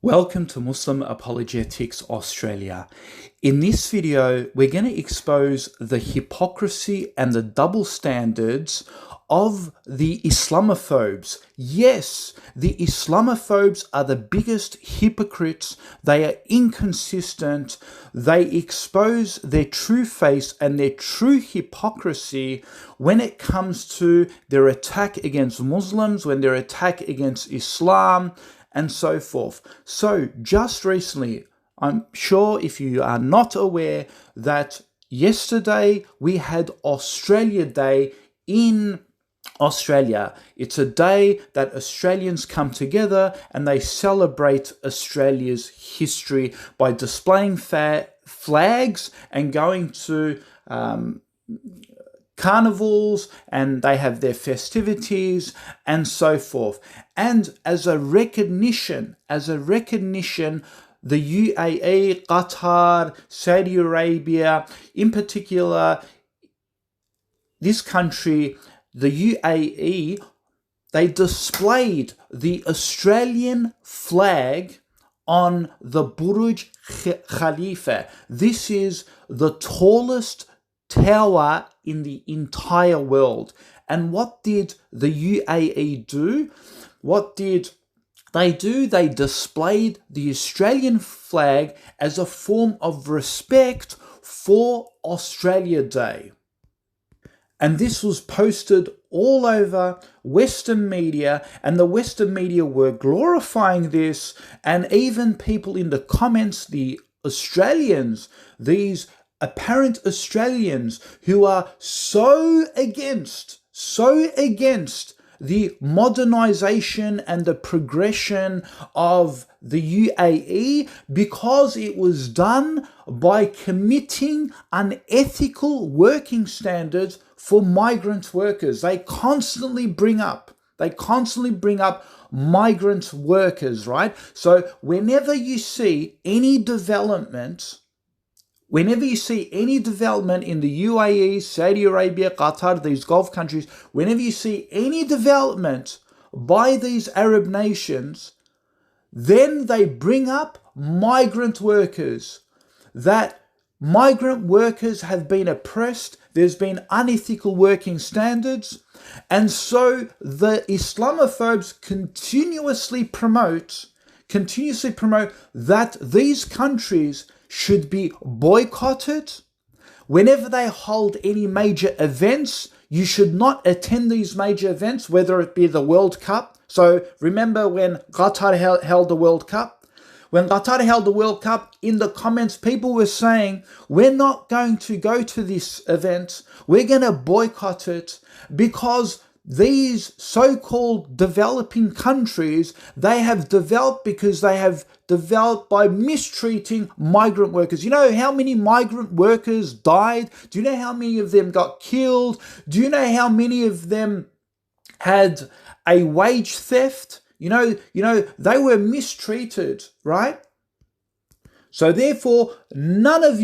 Welcome to Muslim Apologetics Australia. In this video, we're going to expose the hypocrisy and the double standards of the Islamophobes. Yes, the Islamophobes are the biggest hypocrites. They are inconsistent. They expose their true face and their true hypocrisy when it comes to their attack against Muslims, when their attack against Islam, and so forth. So just recently, I'm sure if you are not aware that yesterday we had Australia Day in Australia. It's a day that Australians come together and they celebrate Australia's history by displaying flags and going to carnivals, and they have their festivities and so forth. And as a recognition, the UAE, Qatar, Saudi Arabia, in particular, this country, the UAE, they displayed the Australian flag on the Burj Khalifa. This is the tallest tower in the entire world. And what did the UAE do? What did they do? They displayed the Australian flag as a form of respect for Australia Day. And this was posted all over Western media, and the Western media were glorifying this, and even people in the comments, the Australians, these apparent Australians who are so against the modernization and the progression of the UAE because it was done by committing unethical working standards for migrant workers. They constantly bring up migrant workers, right? So whenever you see any development in the UAE, Saudi Arabia, Qatar, these Gulf countries, whenever you see any development by these Arab nations, then they bring up migrant workers. That migrant workers have been oppressed, there's been unethical working standards, and so the Islamophobes continuously promote that these countries should be boycotted. Whenever they hold any major events, you should not attend these major events, whether it be the World Cup. So remember when Qatar held the World Cup? When Qatar held the World Cup, in the comments, people were saying, we're not going to go to this event. We're going to boycott it because these so-called developing countries, they have developed because they have developed by mistreating migrant workers. You know how many migrant workers died? Do you know how many of them got killed? Do you know how many of them had a wage theft? You know, they were mistreated, right? So therefore, none of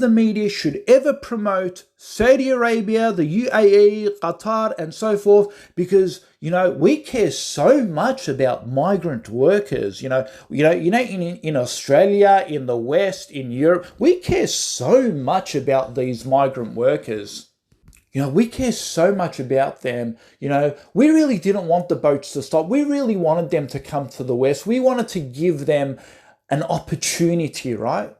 the media should ever promote Saudi Arabia, the UAE, Qatar, and so forth, because, we care so much about migrant workers. In Australia, in the West, in Europe, we care so much about these migrant workers. We care so much about them. We really didn't want the boats to stop. We really wanted them to come to the West. We wanted to give them an opportunity, right?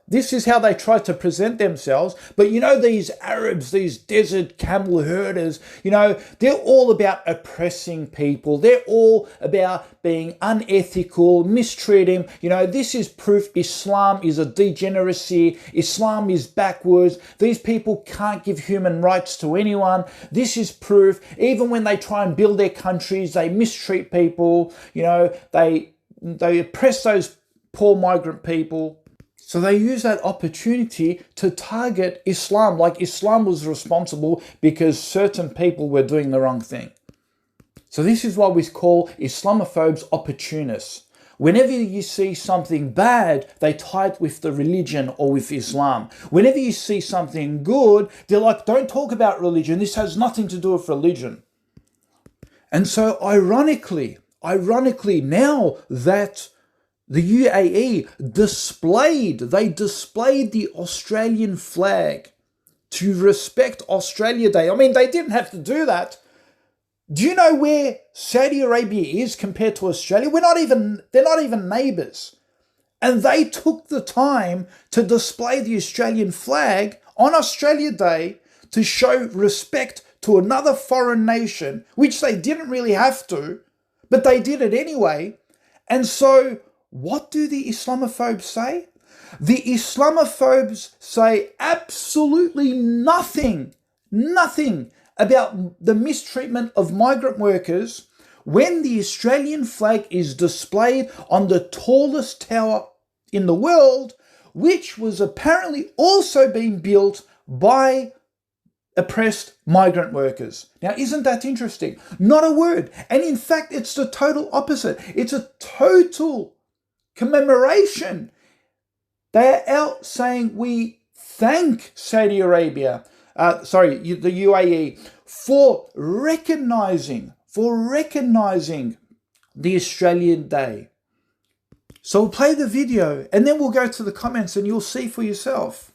This is how they try to present themselves. But these Arabs, these desert camel herders, they're all about oppressing people. They're all about being unethical, mistreating. This is proof Islam is a degeneracy. Islam is backwards. These people can't give human rights to anyone. This is proof. Even when they try and build their countries, they mistreat people. They oppress those poor migrant people. So they use that opportunity to target Islam, like Islam was responsible because certain people were doing the wrong thing. So this is what we call Islamophobes opportunists. Whenever you see something bad, they tie it with the religion or with Islam. Whenever you see something good, they're like, don't talk about religion. This has nothing to do with religion. And so ironically, ironically, now that the UAE displayed the Australian flag to respect Australia Day. I mean, they didn't have to do that. Do you know where Saudi Arabia is compared to Australia? They're not even neighbours. And they took the time to display the Australian flag on Australia Day to show respect to another foreign nation, which they didn't really have to, but they did it anyway. And so, what do the Islamophobes say? The Islamophobes say absolutely nothing about the mistreatment of migrant workers when the Australian flag is displayed on the tallest tower in the world, which was apparently also being built by oppressed migrant workers. Now, isn't that interesting? Not a word. And in fact, it's the total opposite. It's a total commemoration. They are out saying we thank Saudi Arabia, the UAE, for recognizing the Australian Day. So we'll play the video and then we'll go to the comments and you'll see for yourself.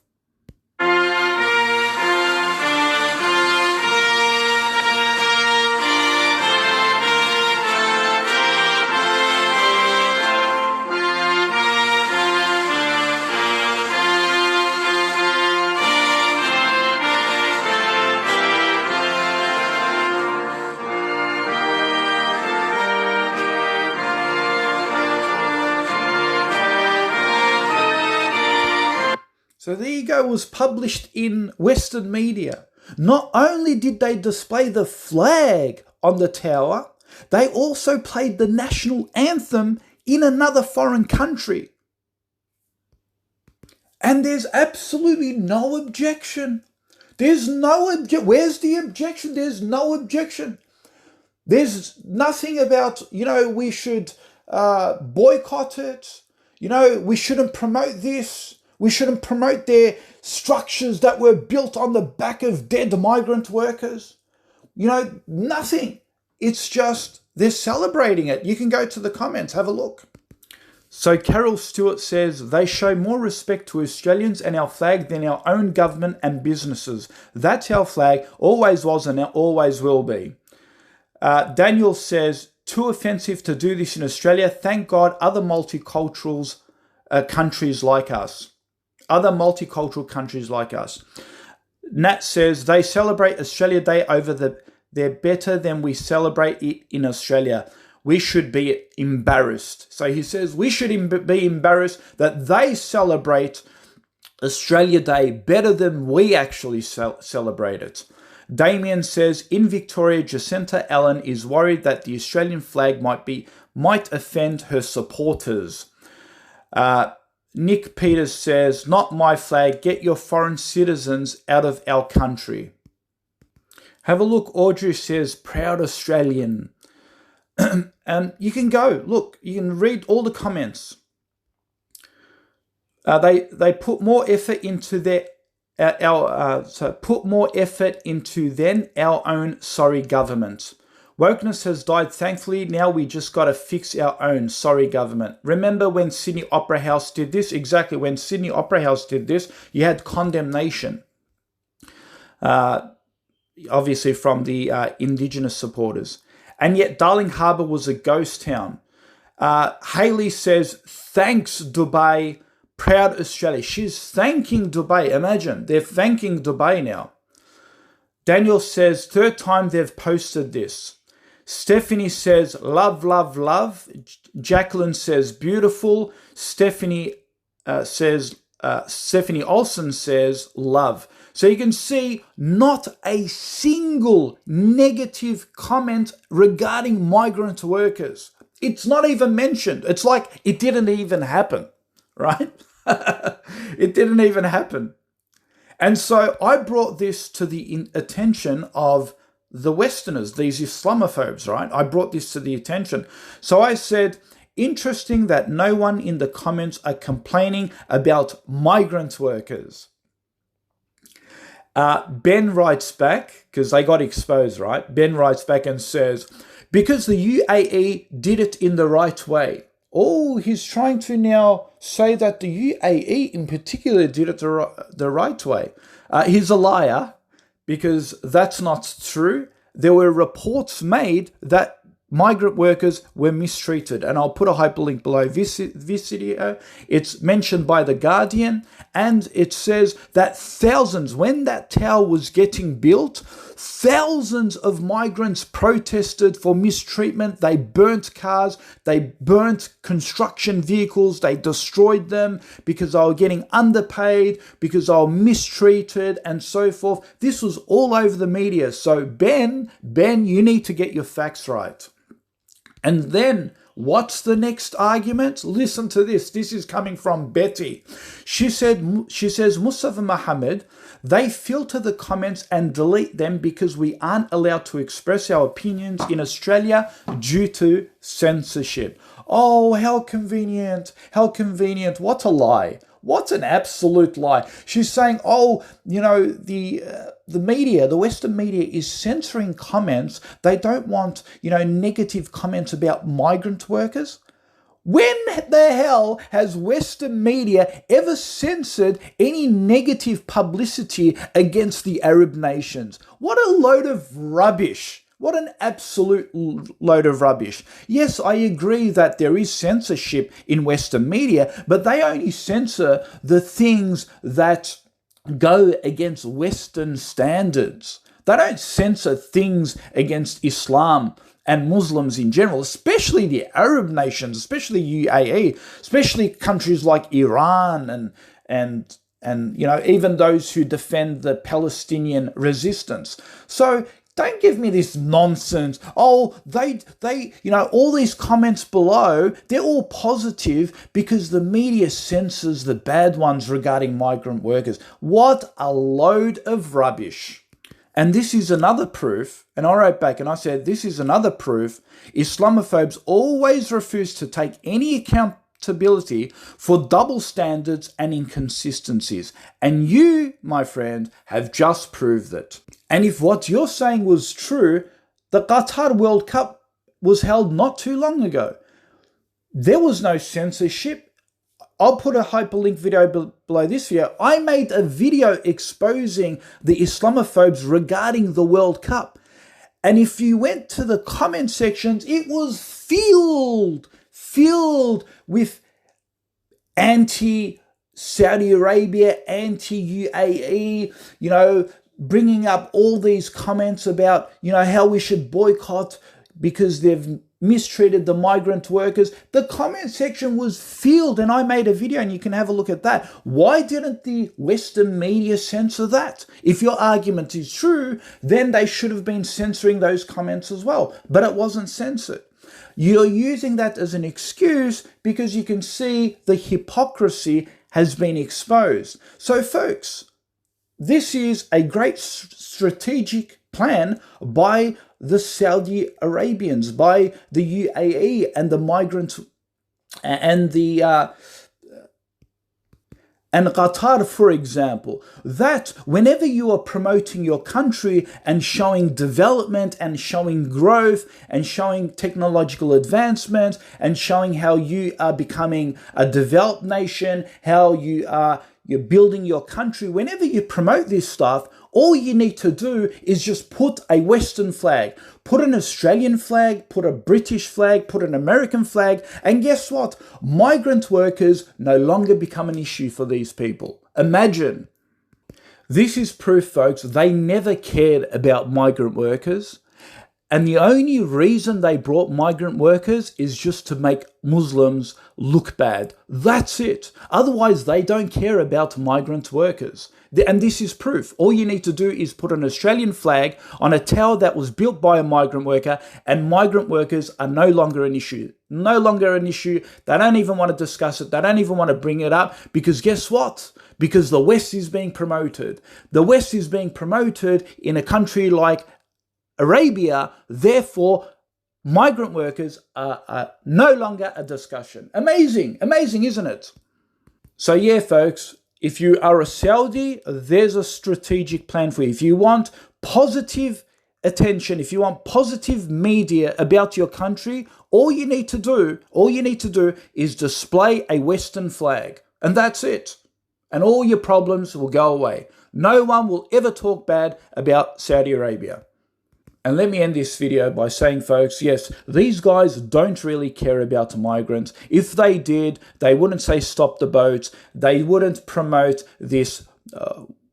So there you go, it was published in Western media. Not only did they display the flag on the tower, they also played the national anthem in another foreign country. And there's absolutely no objection. Where's the objection? There's no objection. There's nothing about, we should boycott it. We shouldn't promote this. We shouldn't promote their structures that were built on the back of dead migrant workers. Nothing. It's just they're celebrating it. You can go to the comments, have a look. So Carol Stewart says, they show more respect to Australians and our flag than our own government and businesses. That's our flag, always was and always will be. Daniel says, too offensive to do this in Australia. Thank God other multicultural countries like us. Nat says, they celebrate Australia Day they're better than we celebrate it in Australia. We should be embarrassed. So he says we should be embarrassed that they celebrate Australia Day better than we actually celebrate it. Damien says, in Victoria, Jacinta Allen is worried that the Australian flag might offend her supporters. Nick Peters says, not my flag, get your foreign citizens out of our country. Have a look, Audrey says, proud Australian. And you can go, look, you can read all the comments. They put more effort into our own sorry government. Wokeness has died, thankfully. Now we just got to fix our own sorry government. Remember when Sydney Opera House did this? Exactly, when Sydney Opera House did this, you had condemnation. Obviously from the Indigenous supporters. And yet Darling Harbour was a ghost town. Hayley says, thanks Dubai, proud Australia. She's thanking Dubai. Imagine, they're thanking Dubai now. Daniel says, third time they've posted this. Stephanie says, love, love, love. Jacqueline says, beautiful. Stephanie Olsen says, love. So you can see not a single negative comment regarding migrant workers. It's not even mentioned. It's like it didn't even happen, right? It didn't even happen. And so I brought this to the attention of the Westerners, these Islamophobes, right? I brought this to the attention. So I said, interesting that no one in the comments are complaining about migrant workers. Ben writes back, because they got exposed, right? Ben writes back and says, because the UAE did it in the right way. Oh, he's trying to now say that the UAE in particular did it the right way. He's a liar, because that's not true. There were reports made that migrant workers were mistreated. And I'll put a hyperlink below this video. It's mentioned by The Guardian, and it says that thousands, when that tower was getting built, thousands of migrants protested for mistreatment. They burnt cars, they burnt construction vehicles, they destroyed them because they were getting underpaid, because they were mistreated, and so forth. This was all over the media. So Ben, you need to get your facts right. And then, what's the next argument? Listen to this. This is coming from Betty. She says, Mustafa Mohammed, they filter the comments and delete them because we aren't allowed to express our opinions in Australia due to censorship. Oh, how convenient. How convenient. What a lie. What an absolute lie. She's saying, oh, you know, the media, the Western media is censoring comments. They don't want, you know, negative comments about migrant workers. When the hell has Western media ever censored any negative publicity against the Arab nations? What a load of rubbish. What an absolute load of rubbish. Yes, I agree that there is censorship in Western media, but they only censor the things that go against Western standards. They don't censor things against Islam and Muslims in general, especially the Arab nations, especially UAE, especially countries like Iran and you know, even those who defend the Palestinian resistance. So don't give me this nonsense. Oh, they, you know, all these comments below, they're all positive because the media censors the bad ones regarding migrant workers. What a load of rubbish. And this is another proof, and I wrote back and I said, this is another proof, Islamophobes always refuse to take any accountability for double standards and inconsistencies. And you, my friend, have just proved it. And if what you're saying was true, the Qatar World Cup was held not too long ago. There was no censorship. I'll put a hyperlink video below this video. I made a video exposing the Islamophobes regarding the World Cup. And if you went to the comment sections, it was filled with anti-Saudi Arabia, anti-UAE, you know, bringing up all these comments about, you know, how we should boycott because they've mistreated the migrant workers. The comment section was filled, and I made a video and you can have a look at that. Why didn't the Western media censor that? If your argument is true, then they should have been censoring those comments as well, but it wasn't censored. You're using that as an excuse because you can see the hypocrisy has been exposed. So folks, this is a great strategic plan by the Saudi Arabians, by the UAE and the migrants and and Qatar, for example, that whenever you are promoting your country and showing development and showing growth and showing technological advancement and showing how you are becoming a developed nation, how you're building your country, whenever you promote this stuff, all you need to do is just put a Western flag, put an Australian flag, put a British flag, put an American flag, and guess what? Migrant workers no longer become an issue for these people. Imagine. This is proof, folks, they never cared about migrant workers. And the only reason they brought migrant workers is just to make Muslims look bad. That's it. Otherwise, they don't care about migrant workers. And this is proof. All you need to do is put an Australian flag on a tower that was built by a migrant worker, and migrant workers are no longer an issue. No longer an issue. They don't even want to discuss it. They don't even want to bring it up because guess what? Because the West is being promoted. The West is being promoted in a country like Arabia, therefore, migrant workers are no longer a discussion. Amazing, isn't it? So yeah, folks, if you are a Saudi, there's a strategic plan for you. If you want positive attention, if you want positive media about your country, all you need to do is display a Western flag. And that's it. And all your problems will go away. No one will ever talk bad about Saudi Arabia. And let me end this video by saying, folks, yes, these guys don't really care about migrants. If they did, they wouldn't say stop the boats. They wouldn't promote this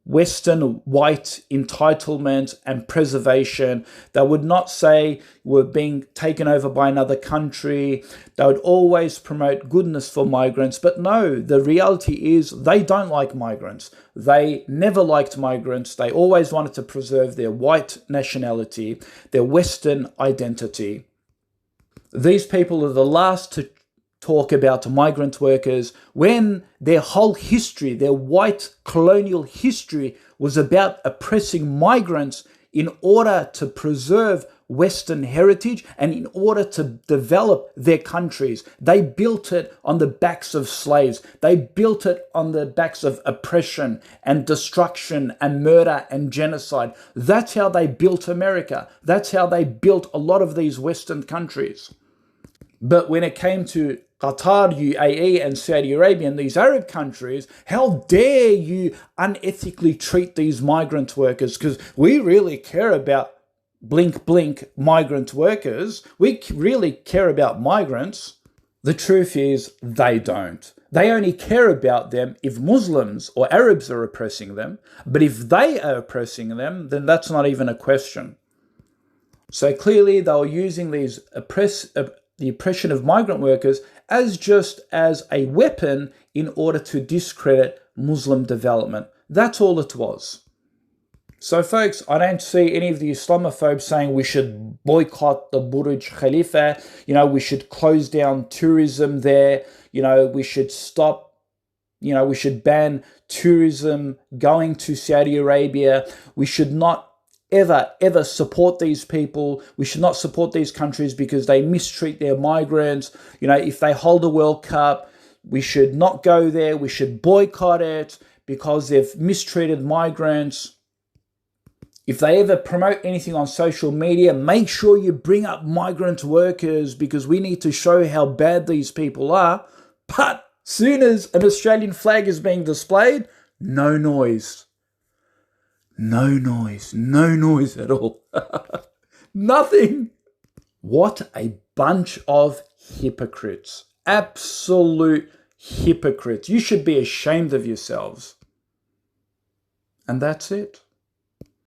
Western white entitlement and preservation. They would not say we're being taken over by another country. They would always promote goodness for migrants. But no, the reality is they don't like migrants. They never liked migrants. They always wanted to preserve their white nationality, their Western identity. These people are the last to talk about migrant workers when their whole history, their white colonial history, was about oppressing migrants in order to preserve Western heritage and in order to develop their countries. They built it on the backs of slaves. They built it on the backs of oppression and destruction and murder and genocide. That's how they built America. That's how they built a lot of these Western countries. But when it came to Qatar, UAE and Saudi Arabia and these Arab countries, how dare you unethically treat these migrant workers? Because we really care about blink, blink migrant workers. We really care about migrants. The truth is they don't. They only care about them if Muslims or Arabs are oppressing them. But if they are oppressing them, then that's not even a question. So clearly they were using these the oppression of migrant workers as just as a weapon in order to discredit Muslim development. That's all it was. So folks, I don't see any of the Islamophobes saying we should boycott the Burj Khalifa, we should close down tourism there, we should stop, we should ban tourism going to Saudi Arabia, we should not ever support these people. We should not support these countries because they mistreat their migrants. If they hold a World Cup, we should not go there. We should boycott it because they've mistreated migrants. If they ever promote anything on social media, make sure you bring up migrant workers because we need to show how bad these people are. But soon as an Australian flag is being displayed, no noise. No noise at all. Nothing. What a bunch of hypocrites. Absolute hypocrites. You should be ashamed of yourselves. And that's it.